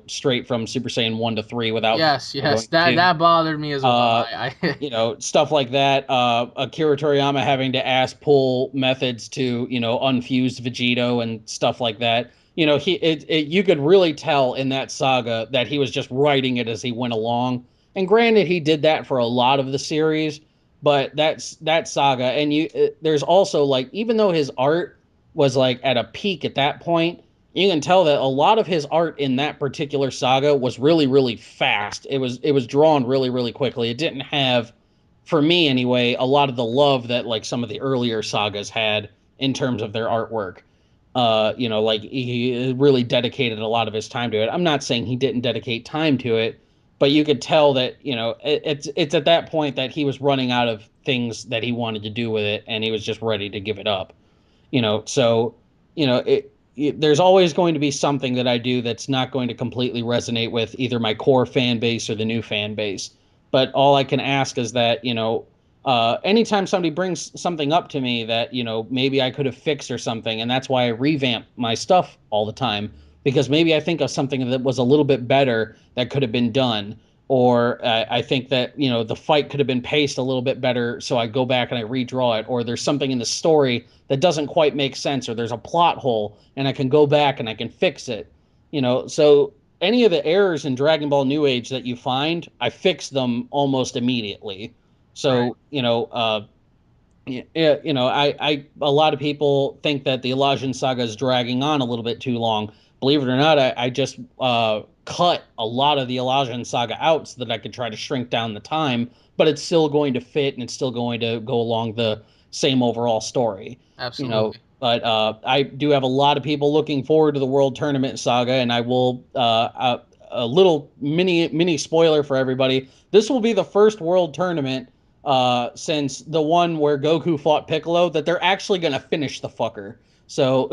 straight from Super Saiyan 1 to 3 without Yes, yes, going that to 2. that bothered me as well. Uh I stuff like that. Akira Toriyama having to ask pull methods to, unfuse Vegito and stuff like that. You could really tell in that saga that he was just writing it as he went along. And granted, he did that for a lot of the series, but that's that saga. And there's also like, even though his art was like at a peak at that point, you can tell that a lot of his art in that particular saga was really, really fast. It was drawn really, really quickly. It didn't have, for me anyway, a lot of the love that like some of the earlier sagas had in terms of their artwork. Like he really dedicated a lot of his time to it. I'm not saying he didn't dedicate time to it, but you could tell that, it's at that point that he was running out of things that he wanted to do with it, and he was just ready to give it up. So there's always going to be something that I do that's not going to completely resonate with either my core fan base or the new fan base. But all I can ask is that, anytime somebody brings something up to me that, maybe I could have fixed or something, and that's why I revamp my stuff all the time, because maybe I think of something that was a little bit better that could have been done. Or I think that, the fight could have been paced a little bit better, so I go back and I redraw it. Or there's something in the story that doesn't quite make sense, or there's a plot hole, and I can go back and I can fix it. So any of the errors in Dragon Ball New Age that you find, I fix them almost immediately. right. So, a lot of people think that the Elijah saga is dragging on a little bit too long. Believe it or not, I just cut a lot of the Elijah saga out so that I could try to shrink down the time, but it's still going to fit and it's still going to go along the same overall story. Absolutely. But I do have a lot of people looking forward to the World Tournament saga, and I will a little mini spoiler for everybody. This will be the first World Tournament since the one where Goku fought Piccolo that they're actually gonna finish the fucker. So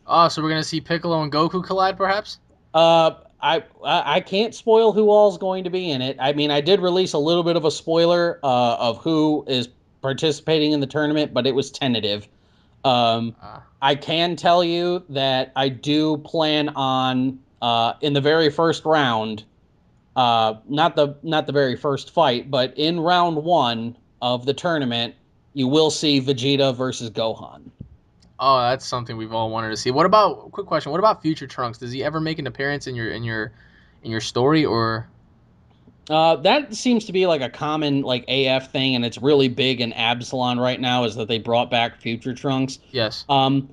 Oh, so we're gonna see Piccolo and Goku collide, perhaps? I can't spoil who all's going to be in it. I mean, I did release a little bit of a spoiler of who is participating in the tournament, but it was tentative. Um, Ah, I can tell you that I do plan on in the very first round, not the very first fight, but in round one of the tournament, you will see Vegeta versus Gohan. oh, that's something we've all wanted to see. What about quick question? What about Future Trunks? Does he ever make an appearance in your story or? That seems to be like a common like AF thing, and it's really big in Absalon right now. Is that they brought back Future Trunks? Yes. Um,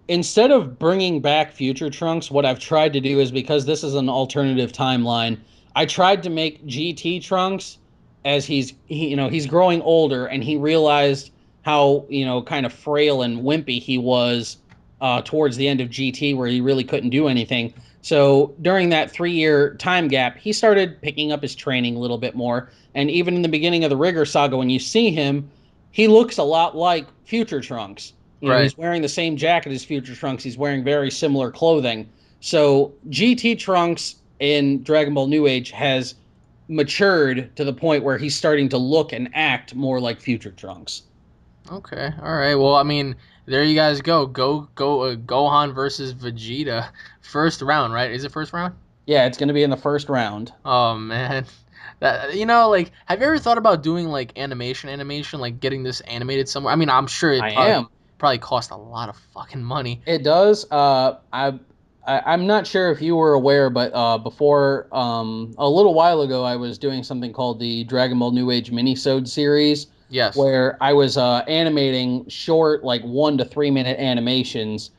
Instead of bringing back Future Trunks, what I've tried to do is, because this is an alternative timeline, I tried to make GT Trunks as he's growing older, and he realized how, kind of frail and wimpy he was towards the end of GT, where he really couldn't do anything. So during that 3 year time gap, he started picking up his training a little bit more. And even in the beginning of the Rigger saga, when you see him, he looks a lot like Future Trunks. Right. He's wearing the same jacket as Future Trunks. He's wearing very similar clothing. So GT Trunks in Dragon Ball New Age has matured to the point where he's starting to look and act more like Future Trunks. Okay. All right. Well, I mean, there you guys go. Gohan versus Vegeta. First round, right? Is it first round? Yeah, it's going to be in the first round. Oh man. That like have you ever thought about doing like animation, like getting this animated somewhere? I mean, I'm sure it I probably am. probably cost a lot of fucking money. It does. I'm not sure if you were aware, but before a little while ago, I was doing something called the Dragon Ball New Age Minisode series, Yes. where I was animating short, like 1 to 3 minute animations.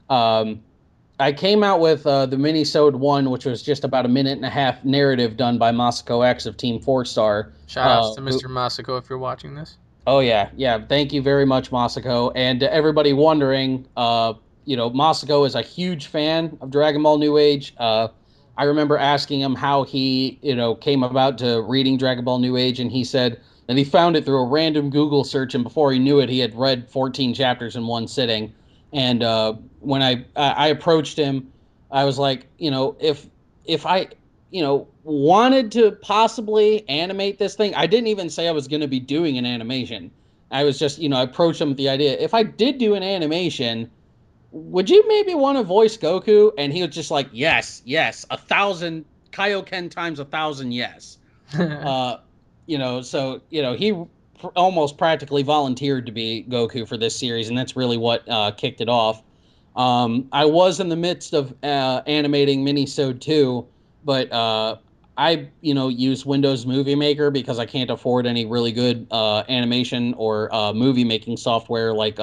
Um, I came out with the Minisode one, which was just about a minute and a half narrative done by Masako X of Team Four Star. Shout outs to Mr. Masako if you're watching this. Oh yeah, yeah. Thank you very much, Masako. And to everybody wondering, Masako is a huge fan of Dragon Ball New Age. I remember asking him how he, came about to reading Dragon Ball New Age, and he said that he found it through a random Google search, and before he knew it, he had read 14 chapters in one sitting. And when I approached him, I was like, if I, wanted to possibly animate this thing, I didn't even say I was going to be doing an animation. I was just, I approached him with the idea, if I did do an animation, would you maybe want to voice Goku? And he was just like, yes, yes, 1,000 Kaioken times 1,000, yes. Uh, so he almost practically volunteered to be Goku for this series, and that's really what kicked it off. I was in the midst of animating Minisode 2, but I use Windows Movie Maker because I can't afford any really good animation or movie making software like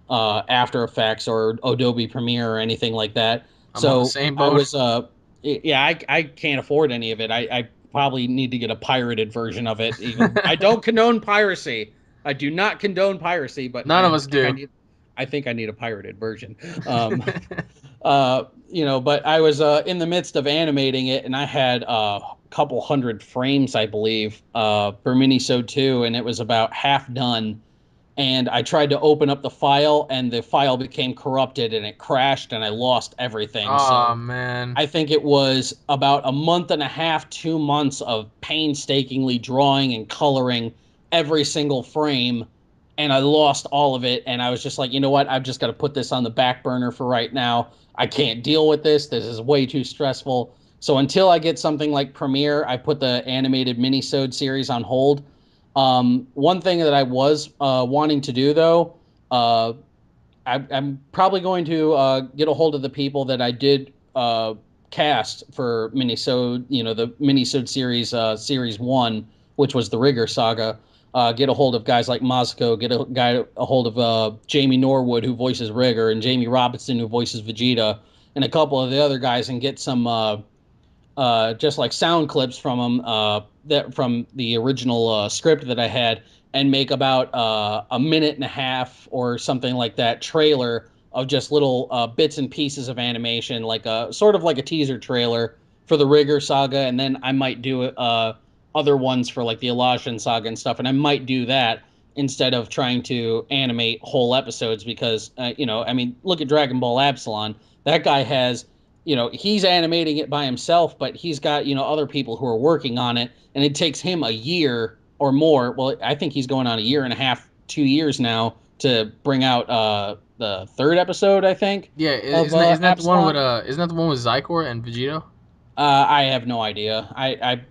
After Effects or Adobe Premiere or anything like that. I'm on the So same I boat. was yeah, I can't afford any of it. I probably need to get a pirated version of it. Even I don't condone piracy. I do not condone piracy, but None of us do. I think I need a pirated version. Um, but I was in the midst of animating it, and I had a couple hundred frames, I believe, for Minisode 2, and it was about half done. And I tried to open up the file, and the file became corrupted, and it crashed, and I lost everything. Oh So man. I think it was about a month and a half, 2 months of painstakingly drawing and coloring every single frame. And I lost all of it. And I was just like, you know what? I've just got to put this on the back burner for right now. I can't deal with this. This is way too stressful. So until I get something like Premiere, I put the animated minisode series on hold. One thing that I was wanting to do, though, I'm probably going to get a hold of the people that I did cast for Minisode, the Minisode series, series one, which was the Rigger saga. Get a hold of guys like Mosco, a hold of Jamie Norwood, who voices Rigger, and Jamie Robinson, who voices Vegeta, and a couple of the other guys, and get some just like sound clips from them that from the original script that I had, and make about a minute and a half or something like that trailer of just little bits and pieces of animation, like a sort of like a teaser trailer for the Rigger saga, and then I might do other ones for like the Elijah saga and stuff, and I might do that instead of trying to animate whole episodes because I mean, look at Dragon Ball Absalon. That guy has he's animating it by himself, but he's got, other people who are working on it, and it takes him a year or more. Well, I think he's going on a year and a half, 2 years now to bring out the third episode, I think, Yeah, of isn't that the one with Absalon. isn't that the one with Zykor and Vegito? I have no idea. I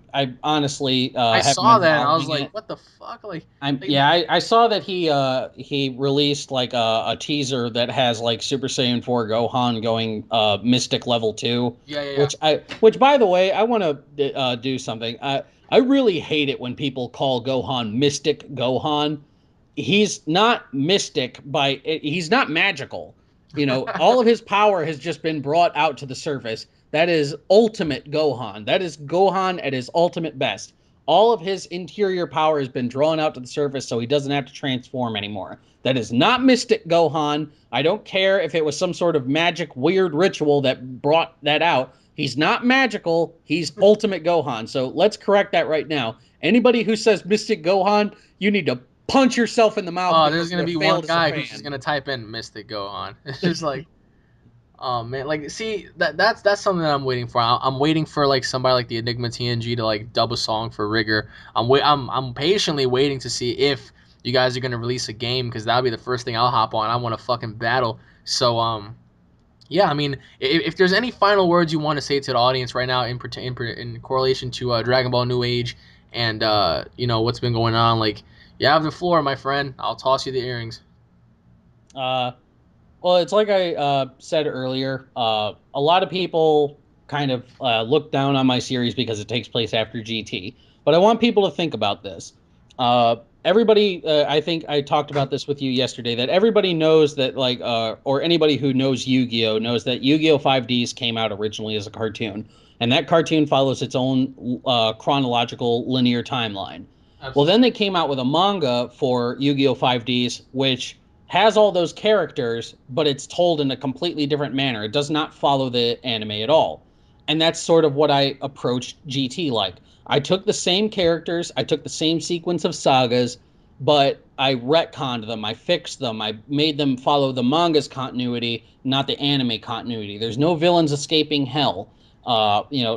honestly I haven't saw been that and I was following like, it. what the fuck? Like I saw that he released like a teaser that has like Super Saiyan 4 Gohan going Mystic level 2, yeah, yeah, yeah. which by the way, I want to do something. I really hate it when people call Gohan Mystic Gohan. He's not mystic he's not magical. All of his power has just been brought out to the surface. That is ultimate Gohan. That is Gohan at his ultimate best. All of his interior power has been drawn out to the surface, so he doesn't have to transform anymore. That is not Mystic Gohan. I don't care if it was some sort of magic weird ritual that brought that out. He's not magical. He's Ultimate Gohan. So let's correct that right now. Anybody who says Mystic Gohan, you need to punch yourself in the mouth Oh, there's because you gonna have be one failed as a guy who's just fan. gonna type in Mystic Gohan. It's just like, oh man, like see that's something that I'm waiting for. I'm waiting for like somebody like the Enigma TNG to like dub a song for Rigger. I'm patiently waiting to see if you guys are gonna release a game because that'll be the first thing I'll hop on. I want to fucking battle. So yeah, I mean, if there's any final words you want to say to the audience right now in correlation to Dragon Ball New Age and what's been going on, like you have the floor, my friend. I'll toss you the earrings. Uh, Well, it's like I said earlier. A lot of people kind of look down on my series because it takes place after GT. But I want people to think about this. Everybody, I think I talked about this with you yesterday, that everybody knows that, like, or anybody who knows Yu-Gi-Oh knows that Yu-Gi-Oh 5Ds came out originally as a cartoon. And that cartoon follows its own chronological linear timeline. Well, then Absolutely. they came out with a manga for Yu-Gi-Oh 5Ds, which has all those characters, but it's told in a completely different manner. It does not follow the anime at all. And that's sort of what I approached GT like. I took the same characters, I took the same sequence of sagas, but I retconned them, I fixed them, I made them follow the manga's continuity, not the anime continuity. There's no villains escaping hell,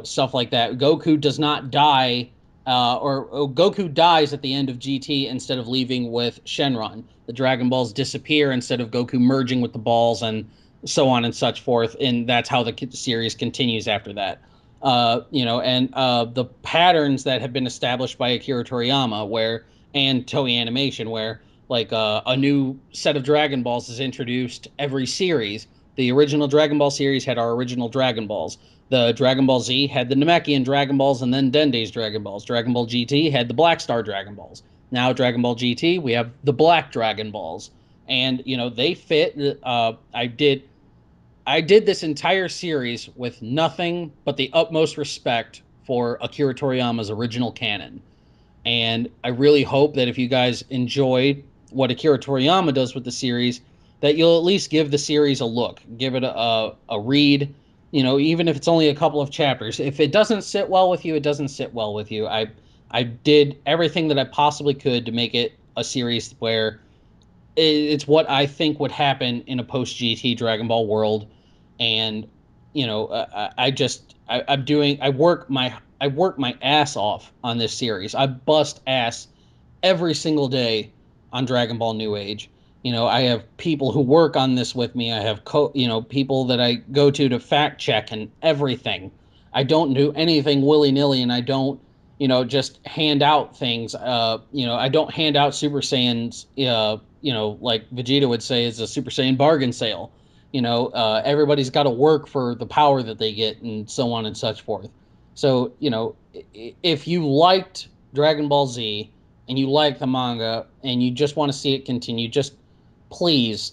stuff like that. Goku does not die or Goku dies at the end of GT instead of leaving with Shenron. The Dragon Balls disappear instead of Goku merging with the balls, and so on and such forth. And that's how the series continues after that. And the patterns that have been established by Akira Toriyama, and Toei Animation, where like a new set of Dragon Balls is introduced every series. The original Dragon Ball series had our original Dragon Balls. The Dragon Ball Z had the Namekian Dragon Balls and then Dende's Dragon Balls. Dragon Ball GT had the Black Star Dragon Balls. Now Dragon Ball GT, we have the Black Dragon Balls, and they fit. I did this entire series with nothing but the utmost respect for Akira Toriyama's original canon. And I really hope that if you guys enjoyed what Akira Toriyama does with the series, that you'll at least give the series a look, give it a read, even if it's only a couple of chapters. If it doesn't sit well with you, it doesn't sit well with you. I did everything that I possibly could to make it a series where it's what I think would happen in a post GT Dragon Ball world. And I work my ass off on this series. I bust ass every single day on Dragon Ball New Age. I have people who work on this with me. I have people that I go to fact check and everything. I don't do anything willy-nilly, and I don't just hand out things. I don't hand out Super Saiyans. Like Vegeta would say, is a Super Saiyan bargain sale. Everybody's got to work for the power that they get, and so on and such forth. So, if you liked Dragon Ball Z and you like the manga and you just want to see it continue, just please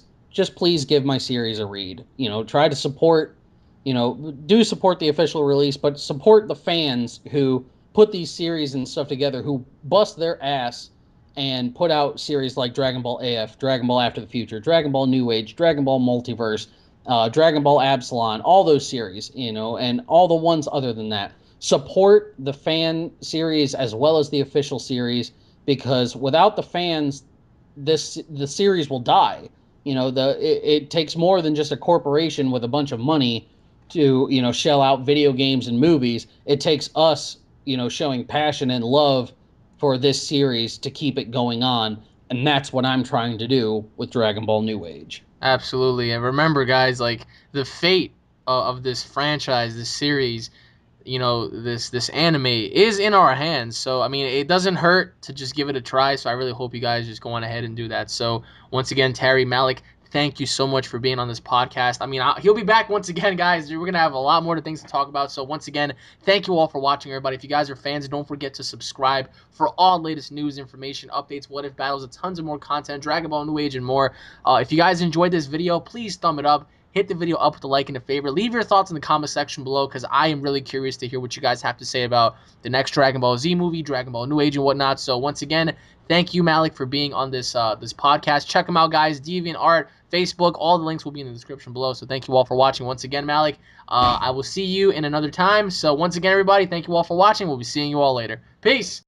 give my series a read. Try to support, do support the official release, but support the fans who put these series and stuff together, who bust their ass and put out series like Dragon Ball AF, Dragon Ball After the Future, Dragon Ball New Age, Dragon Ball Multiverse, Dragon Ball Absalon, all those series, and all the ones other than that. Support the fan series as well as the official series, because without the fans, the series will die. It takes more than just a corporation with a bunch of money to shell out video games and movies. It takes us showing passion and love for this series to keep it going on, and that's what I'm trying to do with Dragon Ball New Age. Absolutely. And remember, guys, like the fate of this franchise, this series, this anime is in our hands. So I mean, it doesn't hurt to just give it a try. So I really hope you guys just go on ahead and do that. So once again, Terry, Malik, thank you so much for being on this podcast. I mean, he'll be back once again, guys. We're gonna have a lot more things to talk about. So once again, thank you all for watching, everybody. If you guys are fans, don't forget to subscribe for all latest news, information, updates, what if battles, and tons of more content, Dragon Ball New Age and more. If you guys enjoyed this video, please thumb it up. Hit the video up with a like and a favorite. Leave your thoughts in the comment section below, because I am really curious to hear what you guys have to say about the next Dragon Ball Z movie, Dragon Ball New Age, and whatnot. So once again, thank you, Malik, for being on this podcast. Check them out, guys. DeviantArt, Facebook, all the links will be in the description below. So thank you all for watching. Once again, Malik, I will see you in another time. So once again, everybody, thank you all for watching. We'll be seeing you all later. Peace.